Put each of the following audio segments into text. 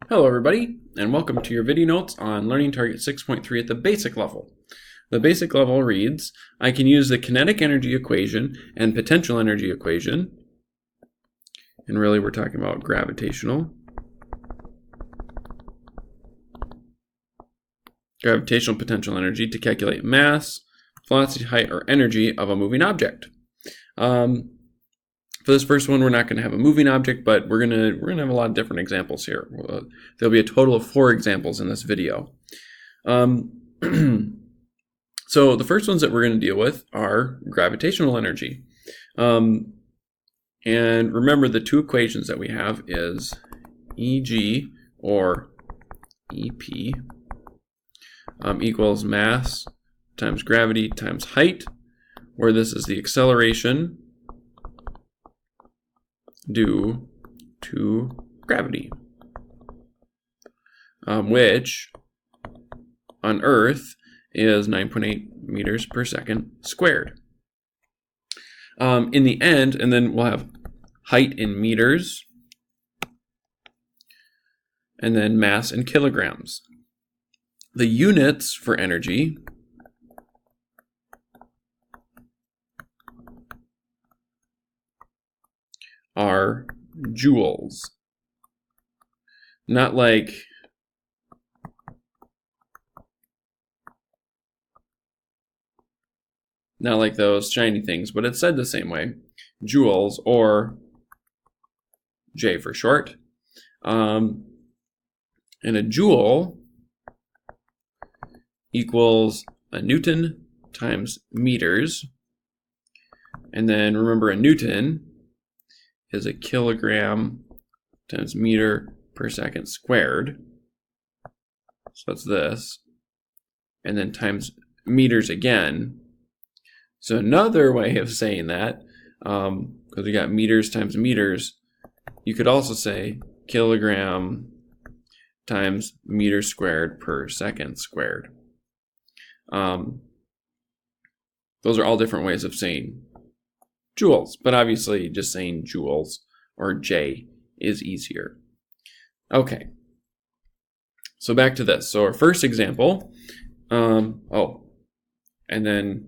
Hello everybody, and welcome to your video notes on Learning Target 6.3 at the basic level. The basic level reads, I can use the kinetic energy equation and potential energy equation, and really we're talking about gravitational potential energy to calculate mass, velocity, height, or energy of a moving object. For this first one, we're not going to have a moving object, but we're gonna have a lot of different examples here. There'll be a total of 4 examples in this video. So the first ones that we're going to deal with are gravitational energy. And remember, the two equations that we have is Eg or Ep equals mass times gravity times height, where this is the acceleration due to gravity, which on Earth is 9.8 meters per second squared. In the end, and then we'll have height in meters, and then mass in kilograms. The units for energy are joules. Not like those shiny things, but it's said the same way. Joules, or J for short. And a joule equals a Newton times meters. And then remember, a Newton is a kilogram times meter per second squared. So that's this. And then times meters again. So another way of saying that, because we got meters times meters, you could also say kilogram times meter squared per second squared. Those are all different ways of saying joules, but obviously just saying joules or J is easier. Okay, so back to this. So our first example, and then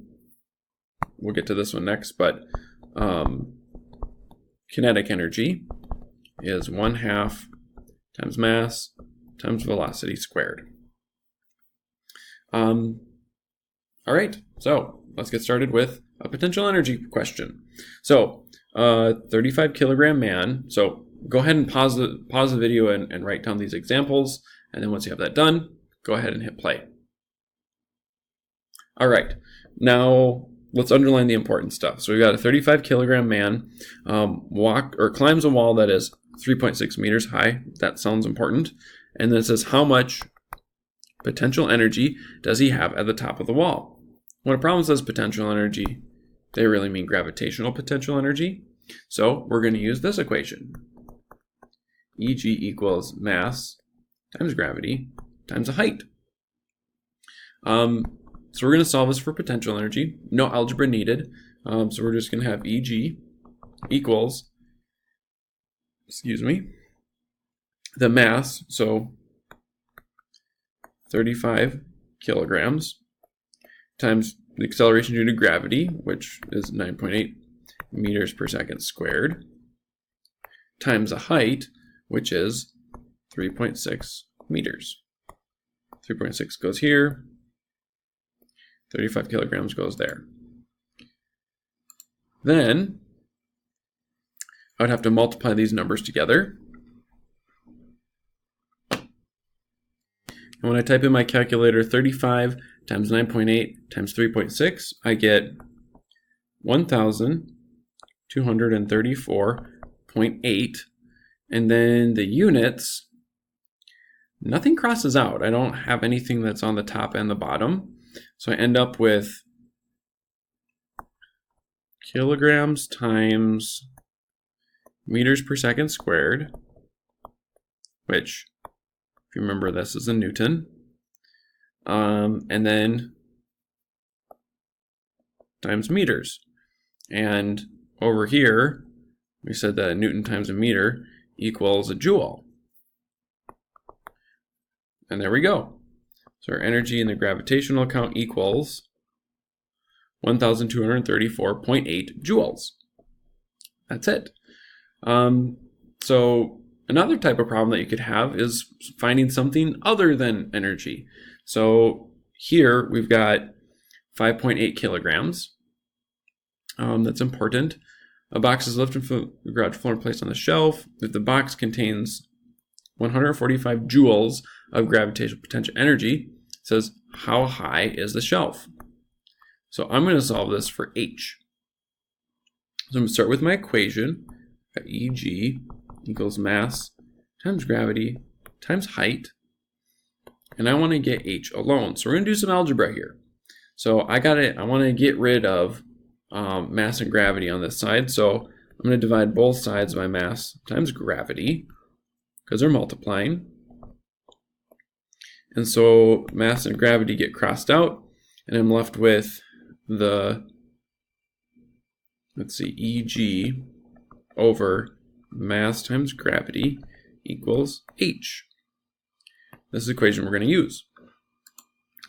we'll get to this one next, but kinetic energy is 1/2 times mass times velocity squared. All right, so let's get started with a potential energy question. So 35 kilogram man. So go ahead and pause the video and write down these examples. And then once you have that done, go ahead and hit play. All right, now let's underline the important stuff. So we've got a 35 kilogram man climbs a wall that is 3.6 meters high. That sounds important. And then it says, how much potential energy does he have at the top of the wall? When a problem says potential energy, they really mean gravitational potential energy. So we're going to use this equation. Eg equals mass times gravity times a height. So we're going to solve this for potential energy. No algebra needed. So we're just going to have Eg equals, the mass, so 35 kilograms, times the acceleration due to gravity, which is 9.8 meters per second squared, times a height, which is 3.6 meters. 3.6 goes here, 35 kilograms goes there. Then I would have to multiply these numbers together. And when I type in my calculator 35 times 9.8 times 3.6, I get 1,234.8. And then the units, nothing crosses out. I don't have anything that's on the top and the bottom. So I end up with kilograms times meters per second squared, which, if you remember, this is a Newton. And then times meters. And over here, we said that a Newton times a meter equals a joule. And there we go. So our energy in the gravitational count equals 1,234.8 joules. That's it. So another type of problem that you could have is finding something other than energy. So here we've got 5.8 kilograms. That's important. A box is lifted from the garage floor and placed on the shelf. If the box contains 145 joules of gravitational potential energy, it says, how high is the shelf? So I'm going to solve this for H. So I'm going to start with my equation. Eg equals mass times gravity times height. And I want to get H alone. So we're going to do some algebra here. So I want to get rid of mass and gravity on this side. So I'm going to divide both sides by mass times gravity because they're multiplying. And so mass and gravity get crossed out, and I'm left with the, let's see, Eg over mass times gravity equals H. This is the equation we're going to use.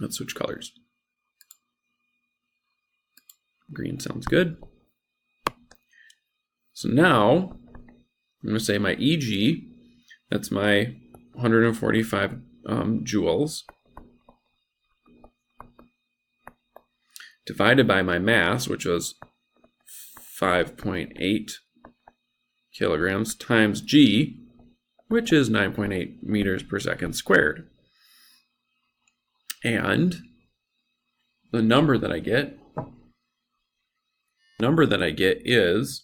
Let's switch colors. Green sounds good. So now I'm going to say my Eg, that's my 145 joules, divided by my mass, which was 5.8 kilograms, times G, which is 9.8 meters per second squared. And the number that I get is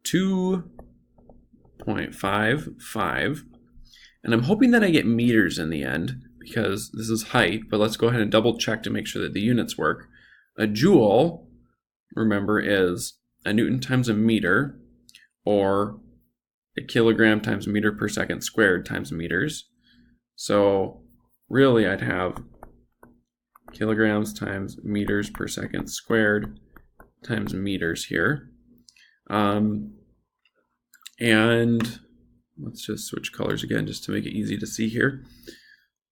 2.55, and I'm hoping that I get meters in the end because this is height, but let's go ahead and double check to make sure that the units work. A joule, remember, is a newton times a meter, or a kilogram times meter per second squared times meters. So really I'd have kilograms times meters per second squared times meters here. And let's just switch colors again just to make it easy to see here.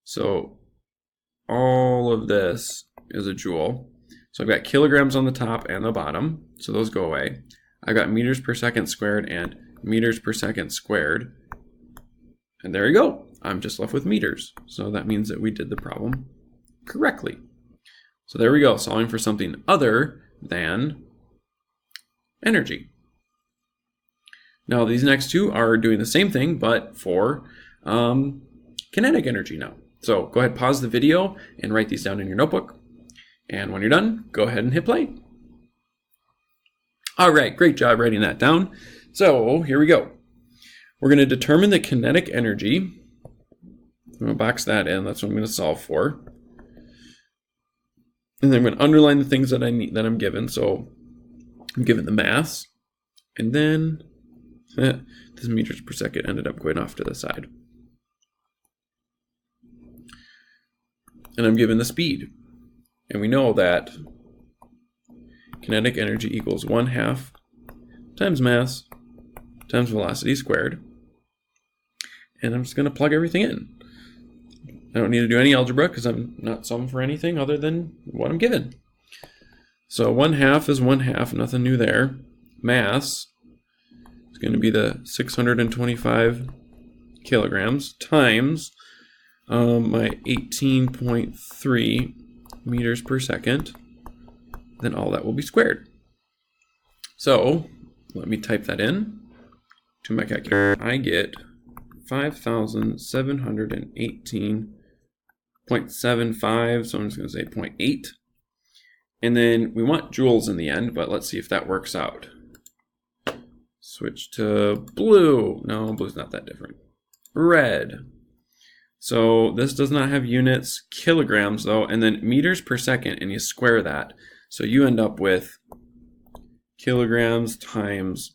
So all of this is a joule. So I've got kilograms on the top and the bottom, so those go away. I've got meters per second squared and meters per second squared. And there you go. I'm just left with meters. So that means that we did the problem correctly. So there we go, solving for something other than energy. Now these next two are doing the same thing, but for kinetic energy now. So go ahead, pause the video and write these down in your notebook. And when you're done, go ahead and hit play. All right, great job writing that down. So here we go. We're going to determine the kinetic energy. I'm going to box that in. That's what I'm going to solve for. And then I'm going to underline the things that I'm given. So I'm given the mass, and then this meters per second ended up going off to the side. And I'm given the speed. And we know that kinetic energy equals 1/2 times mass times velocity squared. And I'm just going to plug everything in. I don't need to do any algebra because I'm not solving for anything other than what I'm given. So 1/2 is 1/2, nothing new there. Mass is going to be the 625 kilograms times my 18.3 meters per second. Then all that will be squared. So let me type that in to my calculator. I get 5,718.75, so I'm just going to say 0.8. And then we want joules in the end, but let's see if that works out. Switch to blue. No, blue's not that different. Red. So this does not have units, kilograms though, and then meters per second, and you square that. So you end up with kilograms times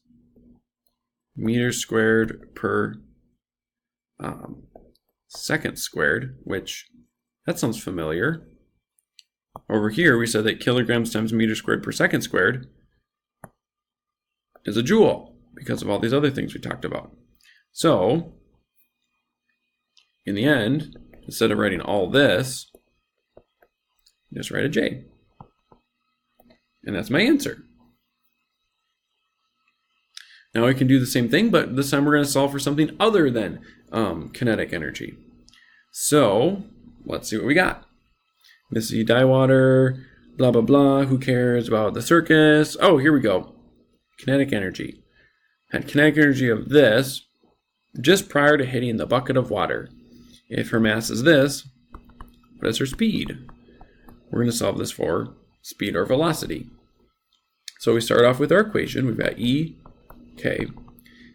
meters squared per second squared, which that sounds familiar. Over here, we said that kilograms times meters squared per second squared is a joule because of all these other things we talked about. So in the end, instead of writing all this, just write a J. And that's my answer. Now I can do the same thing, but this time we're going to solve for something other than kinetic energy. So let's see what we got. Missy Dyewater, blah, blah, blah. Who cares about the circus? Oh, here we go. Kinetic energy. Had kinetic energy of this just prior to hitting the bucket of water. If her mass is this, what is her speed? We're going to solve this for speed or velocity. So we start off with our equation. We've got EK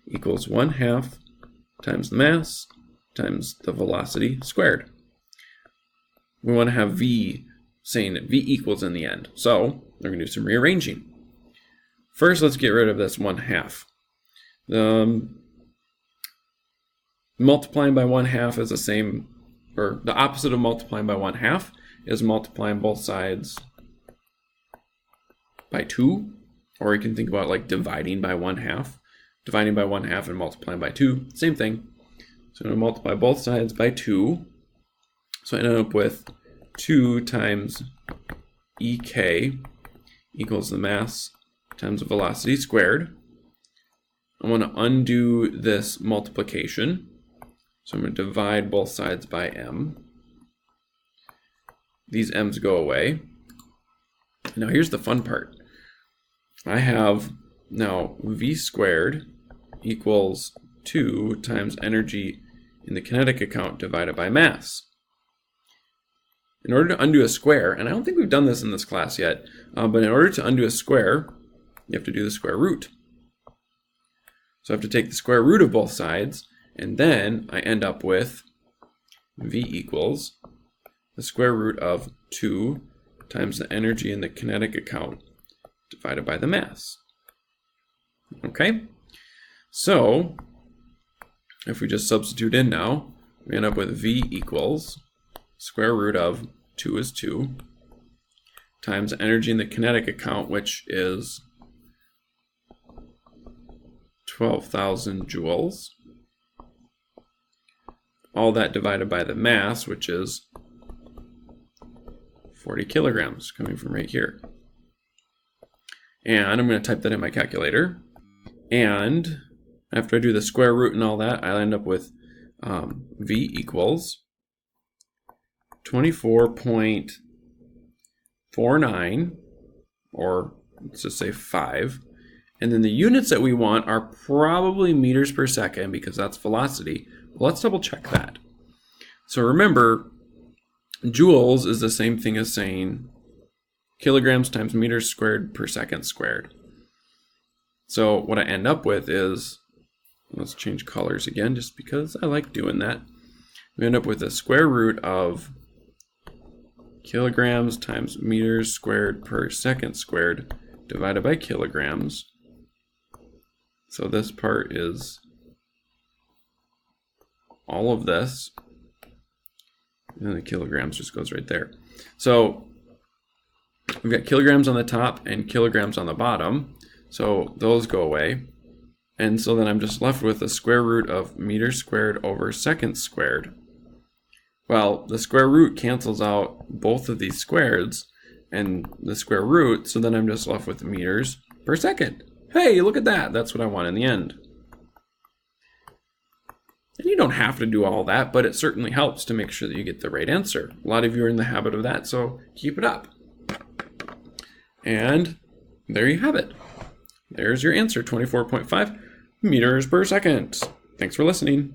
equals 1/2 times the mass times the velocity squared. We want to have V saying that V equals in the end. So we're going to do some rearranging. First, let's get rid of this 1/2. Multiplying by 1/2 is the same, or the opposite of multiplying by 1/2 is multiplying both sides by 2, or you can think about like dividing by 1/2. Dividing by 1/2 and multiplying by 2, same thing. So I'm going to multiply both sides by 2. So I end up with 2 times EK equals the mass times the velocity squared. I want to undo this multiplication. So I'm going to divide both sides by m. These m's go away. Now here's the fun part. I have now V squared equals 2 times energy in the kinetic account divided by mass. In order to undo a square, and I don't think we've done this in this class yet, but in order to undo a square, you have to do the square root. So I have to take the square root of both sides, and then I end up with V equals the square root of 2 times the energy in the kinetic account divided by the mass. Okay? So, if we just substitute in now, we end up with V equals square root of 2 is 2 times energy in the kinetic account, which is 12,000 joules. All that divided by the mass, which is 40 kilograms, coming from right here. And I'm going to type that in my calculator. And after I do the square root and all that, I end up with V equals 24.49, or let's just say 5. And then the units that we want are probably meters per second because that's velocity. Let's double check that. So remember, joules is the same thing as saying kilograms times meters squared per second squared. So what I end up with is, let's change colors again just because I like doing that. We end up with the square root of kilograms times meters squared per second squared divided by kilograms. So this part is all of this, and then the kilograms just goes right there. So we've got kilograms on the top and kilograms on the bottom, so those go away. And so then I'm just left with the square root of meters squared over seconds squared. Well, the square root cancels out both of these squares and the square root, so then I'm just left with meters per second. Hey, look at that. That's what I want in the end. And you don't have to do all that, but it certainly helps to make sure that you get the right answer. A lot of you are in the habit of that, so keep it up. And there you have it. There's your answer, 24.5 meters per second. Thanks for listening.